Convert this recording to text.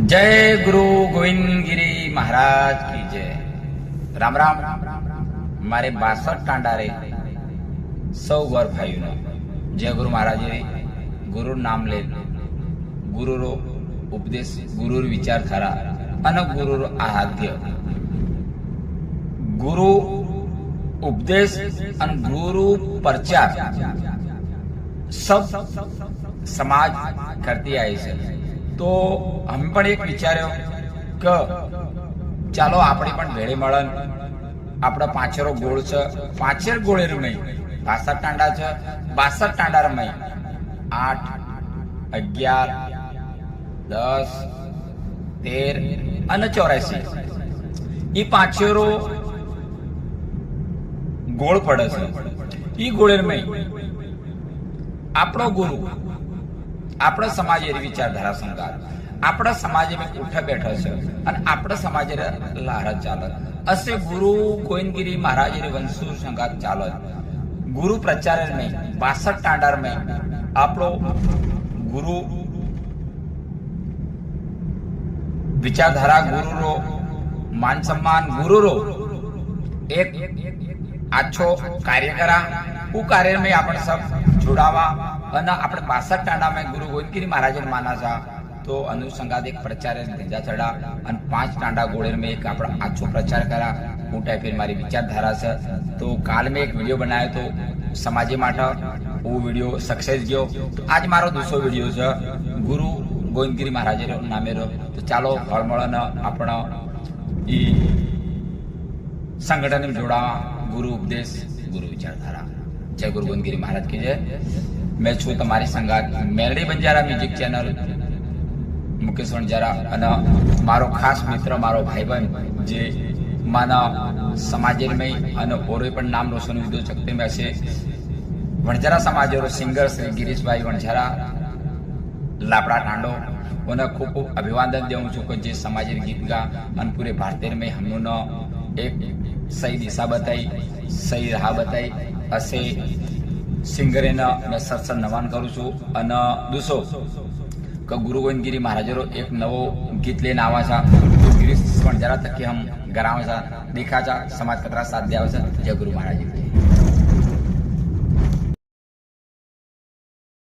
जय गुरु गोविंद गिरी महाराज की जय। राम राम। मारे 62 टांडा रे सौ गौर भाई जय गुरु महाराज रे गुरु नाम ले गुरु रो उपदेश गुरु विचारधारा अन गुरु रो आराध्य गुरु उपदेश अन गुरु प्रचार सब समाज करती आई है। तो हम पण एक विचार्यो કે ચાલો આપણે પણ ભેળે મળન આપણો પાંચેરો ગોળ છે પાંચેર ગોળે રમાઈ 62 ટાંડા છે 62 ટાંડા રમાઈ 8 11 10 13 અને 84 ઈ પાંચેરો ગોળ પડે છે। ઈ ગોળે રમાઈ આપણો ગુરુ આપણા સમાજે વિચારધારા સંગાર આપણા સમાજે ઉઠા બેઠા છે અને આપણા સમાજે લહાર ચાલે અસે ગુરુ ગોવિંદગીરી મહારાજ વંશુ સંગાત ચાલે ગુરુ પ્રચાર में 62 टांडार में આપણો ગુરુ विचारधारा गुरु रो मान सम्मान गुरु रो एक आछो कार्य करा वो कार्य में अपन सब जुड़ावा અને આપણે 62 ટાંડા में गुरु गोविंदगिरी महाराज ने माना था। तो अनुसंगात एक प्रचार भेजा चढ़ा और 5 टांडा गोड़ेर में एक अपना आछो प्रचार करा मोटा फिर मारी विचारधारा से। तो काल में एक वीडियो बनाया तो समाजे माटे वो वीडियो सक्सेस गयो। तो आज मारो दूसरो वीडियो है गुरु गोविंदगिरी महाराज नामे रो। तो चालो हळमळन अपना ई संगठन में जोड़ा गुरु उपदेश गुरु विचारधारा। जय गुरु गोविंदगिरी महाराज की जय। मैं छू तमारी संगात melody Banjara music channel Mukesh Vanjara અને મારો ખાસ મિત્ર મારો ભાઈબંધ જે માના સમાજેર में અને ઓરે પણ નામ રોશન વિદો ચકતે में છે વણજારા સમાજરો સિંગર શ્રી गिरीश भाई वणजारा लापड़ा टांडो उन्हें खूब खूब अभिवादन देऊँ छू कि जे समाजेर गीत गा અને पूरे भारतेर में हमनो एक सही दिशा बताई सही राह बताई असे सिंगरे मैं सत्सर नमन करूँ छू। અને दूसरो कि गुरु गोविंदगिरी महाराजरो एक नवो गीत लेने आवा छा तो गिरीश वणजारा तक हम गरावा छा देखा छा समाज कतरा साथ दिया। जय गुरु महाराज।